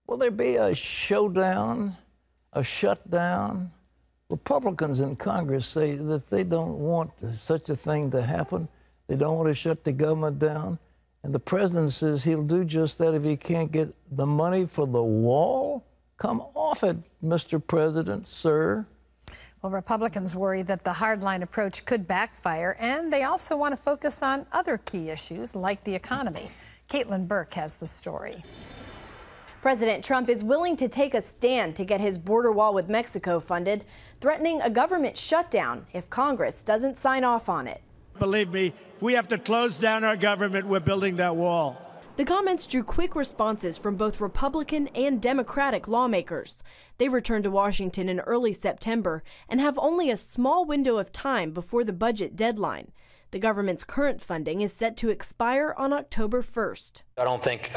Will there be a showdown, a shutdown? Republicans in Congress say that they don't want such a thing to happen. They don't want to shut the government down. And the president says he'll do just that if he can't get the money for the wall. Come off it, Mr. President, sir. Well, Republicans worry that the hardline approach could backfire, and they also want to focus on other key issues like the economy. Caitlin Burke has the story. President Trump is willing to take a stand to get his border wall with Mexico funded, threatening a government shutdown if Congress doesn't sign off on it. Believe me, if we have to close down our government, we're building that wall. The comments drew quick responses from both Republican and Democratic lawmakers. They returned to Washington in early September and have only a small window of time before the budget deadline. The government's current funding is set to expire on October 1st. I don't think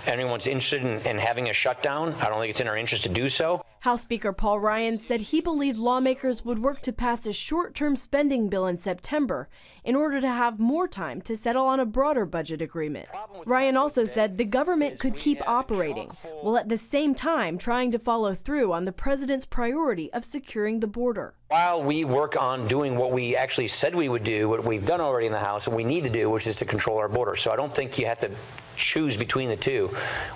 anyone's interested in having a shutdown. I don't think it's in our interest to do so. House Speaker Paul Ryan said he believed lawmakers would work to pass a short-term spending bill in September in order to have more time to settle on a broader budget agreement. Ryan also said the government could keep operating, while at the same time trying to follow through on the president's priority of securing the border. While we work on doing what we actually said we would do, what we've done already in the House, and we need to do, which is to control our border. So I don't think you have to choose between the two.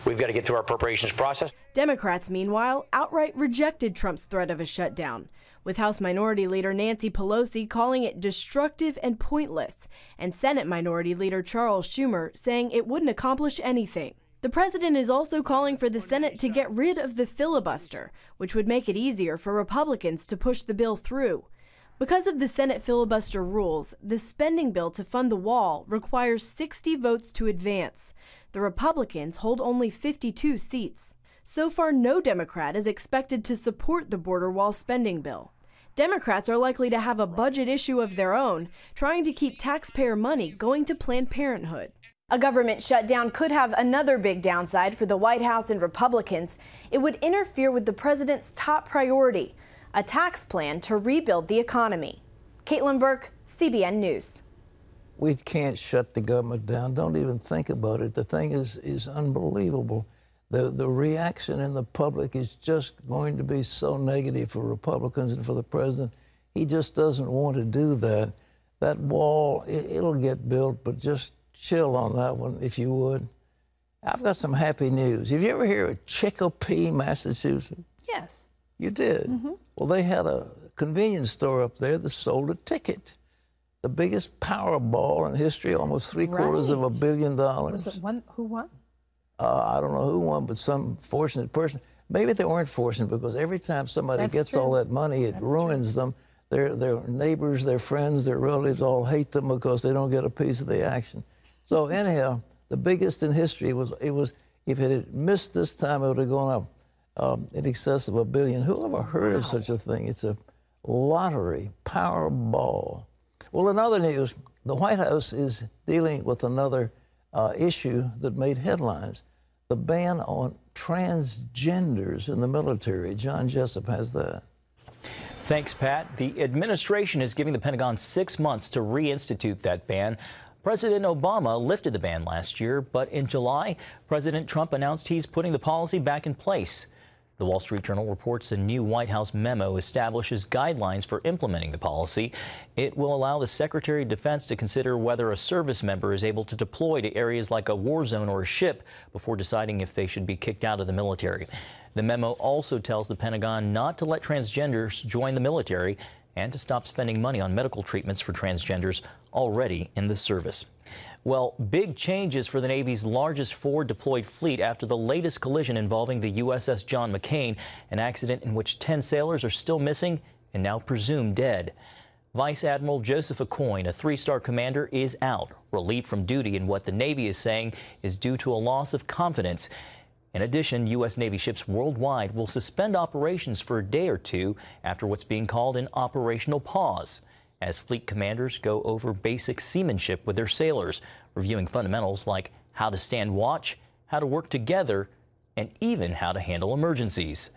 We've got to get through our appropriations process. Democrats, meanwhile, outright rejected Trump's threat of a shutdown, with House Minority Leader Nancy Pelosi calling it destructive and pointless, and Senate Minority Leader Charles Schumer saying it wouldn't accomplish anything. The president is also calling for the Senate to get rid of the filibuster, which would make it easier for Republicans to push the bill through. Because of the Senate filibuster rules, the spending bill to fund the wall requires 60 votes to advance. The Republicans hold only 52 seats. So far, no Democrat is expected to support the border wall spending bill. Democrats are likely to have a budget issue of their own, trying to keep taxpayer money going to Planned Parenthood. A government shutdown could have another big downside for the White House and Republicans. It would interfere with the president's top priority, a tax plan to rebuild the economy. Caitlin Burke, CBN News. We can't shut the government down. Don't even think about it. The thing is unbelievable. The reaction in the public is just going to be so negative for Republicans and for the president. He just doesn't want to do that. That wall, it'll get built, but just chill on that one, if you would. I've got some happy news. Have you ever heard of Chicopee, Massachusetts? Yes. You did? Mm-hmm. Well, they had a convenience store up there that sold a ticket. The biggest Powerball in history, almost three-quarters of $1 billion. Was it one? Who won? I don't know who won, but some fortunate person. Maybe they weren't fortunate because every time somebody gets all that money, it ruins them. Their neighbors, their friends, their relatives all hate them because they don't get a piece of the action. So anyhow, the biggest in history was if it had missed this time, it would have gone up in excess of $1 billion. Who ever heard of such a thing? It's a lottery, Powerball. Well, in other news, the White House is dealing with another issue that made headlines, the ban on transgenders in the military. John Jessup has that. Thanks, Pat. The administration is giving the Pentagon 6 months to reinstitute that ban. President Obama lifted the ban last year, but in July, President Trump announced he's putting the policy back in place. The Wall Street Journal reports a new White House memo establishes guidelines for implementing the policy. It will allow the Secretary of Defense to consider whether a service member is able to deploy to areas like a war zone or a ship before deciding if they should be kicked out of the military. The memo also tells the Pentagon not to let transgenders join the military and to stop spending money on medical treatments for transgenders already in the service. Well, big changes for the Navy's largest forward deployed fleet after the latest collision involving the USS John McCain, an accident in which 10 sailors are still missing and now presumed dead. Vice Admiral Joseph Aucoin, a 3-star commander, is out, relieved from duty in what the Navy is saying is due to a loss of confidence. In addition, U.S. Navy ships worldwide will suspend operations for a day or two after what's being called an operational pause, as fleet commanders go over basic seamanship with their sailors, reviewing fundamentals like how to stand watch, how to work together, and even how to handle emergencies.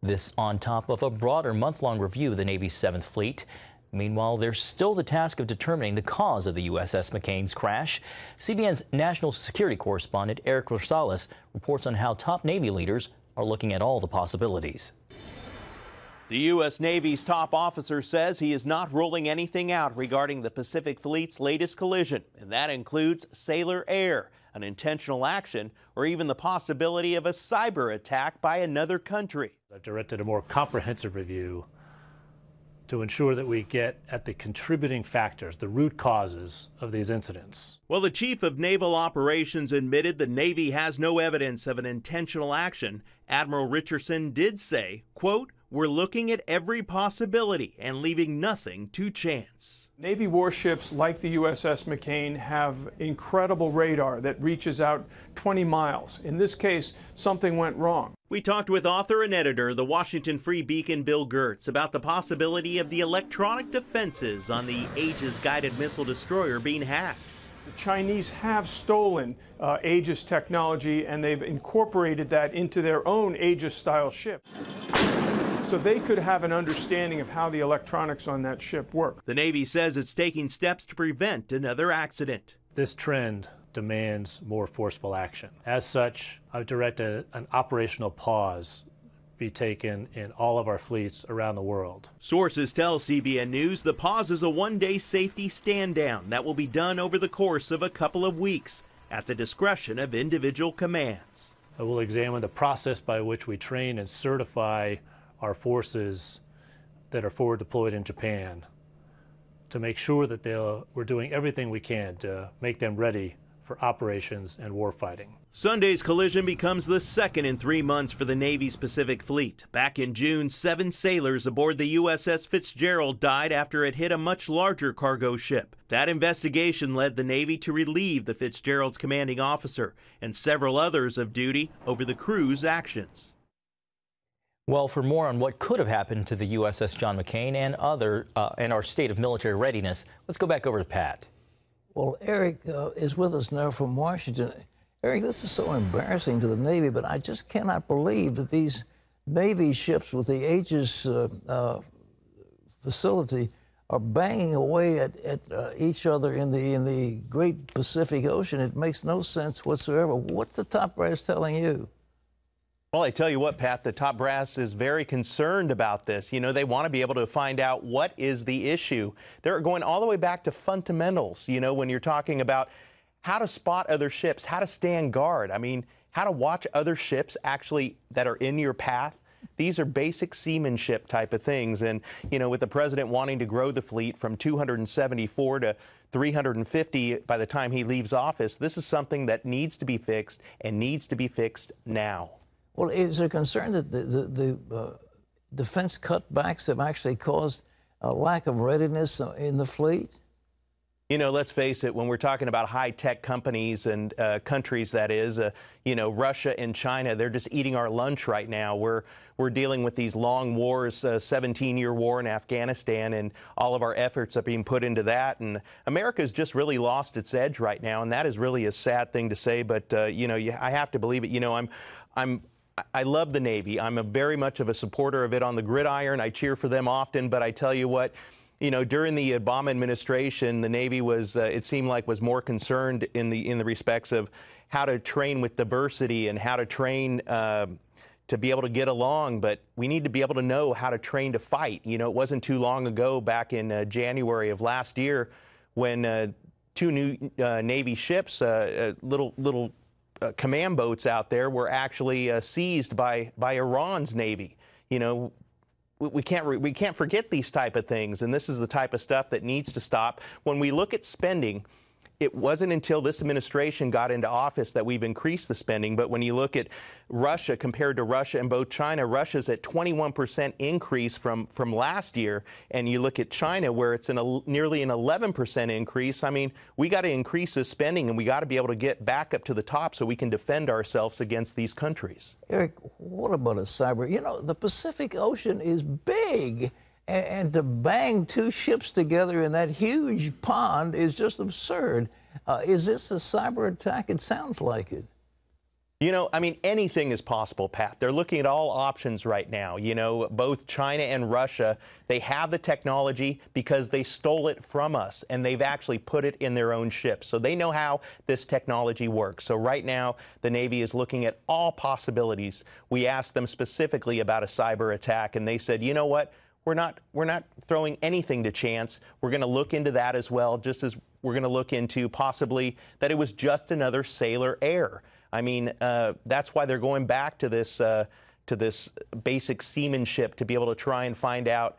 This on top of a broader month-long review of the Navy's 7th Fleet. Meanwhile, there's still the task of determining the cause of the USS McCain's crash. CBN's national security correspondent Eric Rosales reports on how top Navy leaders are looking at all the possibilities. The U.S. Navy's top officer says he is not ruling anything out regarding the Pacific Fleet's latest collision, and that includes sailor error, an intentional action, or even the possibility of a cyber attack by another country. I've directed a more comprehensive review to ensure that we get at the contributing factors, the root causes of these incidents. Well, the chief of naval operations admitted the Navy has no evidence of an intentional action. Admiral Richardson did say, quote, "We're looking at every possibility and leaving nothing to chance." Navy warships like the USS McCain have incredible radar that reaches out 20 miles. In this case, something went wrong. We talked with author and editor of the Washington Free Beacon, Bill Gertz, about the possibility of the electronic defenses on the Aegis guided missile destroyer being hacked. The Chinese have stolen Aegis technology, and they've incorporated that into their own Aegis-style ships. So they could have an understanding of how the electronics on that ship work. The Navy says it's taking steps to prevent another accident. This trend demands more forceful action. As such, I've directed an operational pause be taken in all of our fleets around the world. Sources tell CBN News the pause is a one-day safety stand-down that will be done over the course of a couple of weeks at the discretion of individual commands. I will examine the process by which we train and certify our forces that are forward deployed in Japan to make sure that we're doing everything we can to make them ready for operations and warfighting. Sunday's collision becomes the second in 3 months for the Navy's Pacific Fleet. Back in June, 7 sailors aboard the USS Fitzgerald died after it hit a much larger cargo ship. That investigation led the Navy to relieve the Fitzgerald's commanding officer and several others of duty over the crew's actions. Well, for more on what could have happened to the USS John McCain and our state of military readiness, let's go back over to Pat. Well, Eric is with us now from Washington. Eric, this is so embarrassing to the Navy, but I just cannot believe that these Navy ships with the Aegis facility are banging away at each other in the great Pacific Ocean. It makes no sense whatsoever. What's the top brass telling you? Well, I tell you what, Pat, the top brass is very concerned about this. You know, they want to be able to find out what is the issue. They're going all the way back to fundamentals, you know, when you're talking about how to spot other ships, how to stand guard. I mean, how to watch other ships actually that are in your path. These are basic seamanship type of things. And, you know, with the president wanting to grow the fleet from 274 to 350 by the time he leaves office, this is something that needs to be fixed and needs to be fixed now. Well, is there concern that the defense cutbacks have actually caused a lack of readiness in the fleet? You know, let's face it, when we're talking about high-tech companies and countries, that is, you know, Russia and China, they're just eating our lunch right now. We're dealing with these long wars, 17-year war in Afghanistan, and all of our efforts are being put into that. And America's just really lost its edge right now, and that is really a sad thing to say. But, you know, I have to believe it. You know, I love the Navy. I'm very much of a supporter of it on the gridiron. I cheer for them often, but I tell you what, you know, during the Obama administration, the Navy was, it seemed like, was more concerned in the respects of how to train with diversity and how to train to be able to get along. But we need to be able to know how to train to fight. You know, it wasn't too long ago, back in January of last year, when 2 new Navy ships, little command boats out there, were actually seized by Iran's Navy. You know, we can't forget these type of things, and this is the type of stuff that needs to stop. When we look at spending, it wasn't until this administration got into office that we've increased the spending. But when you look at Russia, compared to Russia and both China, Russia's at 21% increase from last year. And you look at China, where it's nearly an 11% increase. I mean, we got to increase this spending, and we got to be able to get back up to the top so we can defend ourselves against these countries. Eric, what about a cyber? You know, the Pacific Ocean is big. And to bang 2 ships together in that huge pond is just absurd. Is this a cyber attack? It sounds like it. You know, I mean, anything is possible, Pat. They're looking at all options right now. You know, both China and Russia, they have the technology because they stole it from us, and they've actually put it in their own ships. So they know how this technology works. So right now, the Navy is looking at all possibilities. We asked them specifically about a cyber attack, and they said, you know what? We're not throwing anything to chance. We're going to look into that as well, just as we're going to look into possibly that it was just another sailor error. I mean, that's why they're going back to this basic seamanship, to be able to try and find out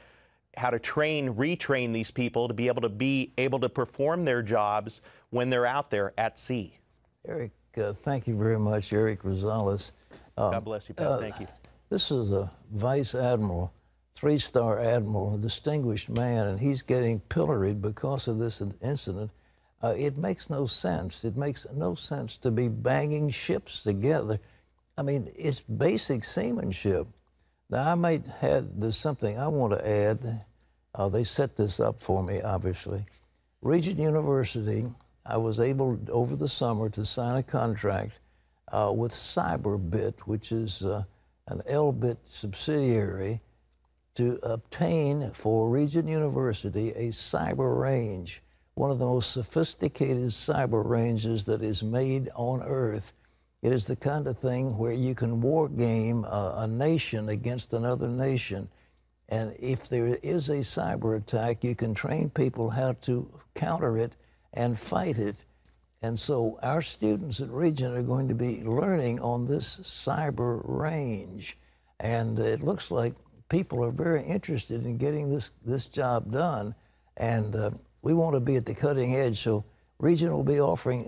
how to retrain these people to be able to perform their jobs when they're out there at sea. Eric, thank you very much, Eric Rosales. God bless you, Pat. Thank you. This is a vice admiral, 3-star admiral, a distinguished man, and he's getting pilloried because of this incident. It makes no sense. It makes no sense to be banging ships together. I mean, it's basic seamanship. Now, there's something I want to add. They set this up for me, obviously. Regent University, I was able, over the summer, to sign a contract with Cyberbit, which is an Elbit subsidiary, to obtain for Regent University a cyber range, one of the most sophisticated cyber ranges that is made on Earth. It is the kind of thing where you can war game a nation against another nation. And if there is a cyber attack, you can train people how to counter it and fight it. And so our students at Regent are going to be learning on this cyber range. And it looks like people are very interested in getting this job done. And we want to be at the cutting edge. So Regent will be offering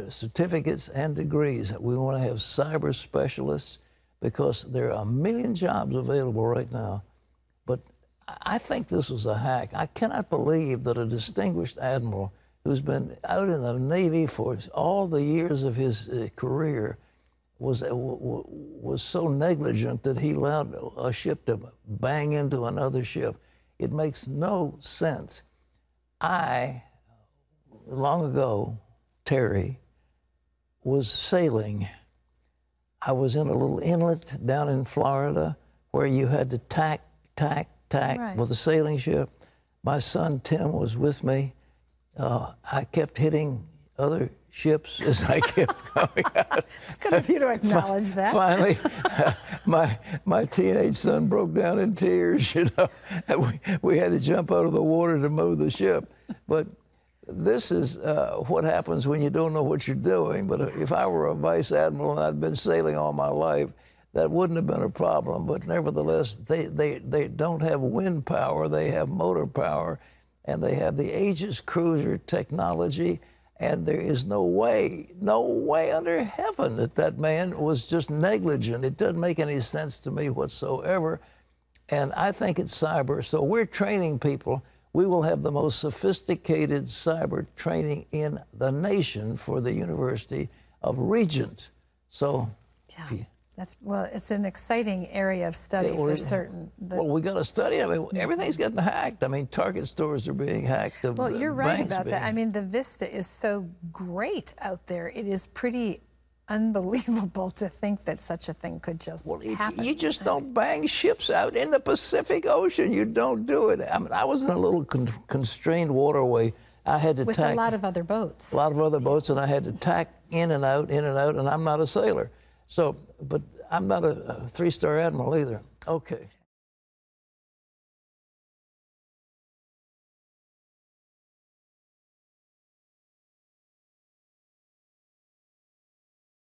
certificates and degrees. We want to have cyber specialists because there are 1 million jobs available right now. But I think this was a hack. I cannot believe that a distinguished admiral who's been out in the Navy for all the years of his career was so negligent that he allowed a ship to bang into another ship. It makes no sense. Long ago, Terry, was sailing. I was in a little inlet down in Florida where you had to tack right with a sailing ship. My son Tim was with me. I kept hitting other ships as I kept coming out. It's good of you to acknowledge that. Finally, my teenage son broke down in tears. You know, we had to jump out of the water to move the ship. But this is what happens when you don't know what you're doing. But if I were a vice admiral and I'd been sailing all my life, that wouldn't have been a problem. But nevertheless, they don't have wind power. They have motor power, and they have the Aegis cruiser technology. And there is no way under heaven that man was just negligent. It doesn't make any sense to me whatsoever. And I think it's cyber. So we're training people. We will have the most sophisticated cyber training in the nation for the University of Regent. So, yeah, well, it's an exciting area of study for certain. Well, we got to study. I mean, everything's getting hacked. I mean, Target stores are being hacked. Well, you're right about that. I mean, the vista is so great out there. It is pretty unbelievable to think that such a thing could just happen. You just don't bang ships out in the Pacific Ocean. You don't do it. I mean, I was in a little constrained waterway. I had to tack. With a lot of other boats. A lot of other boats, and I had to tack in and out, and I'm not a sailor. So, but I'm not a 3-star admiral either. Okay.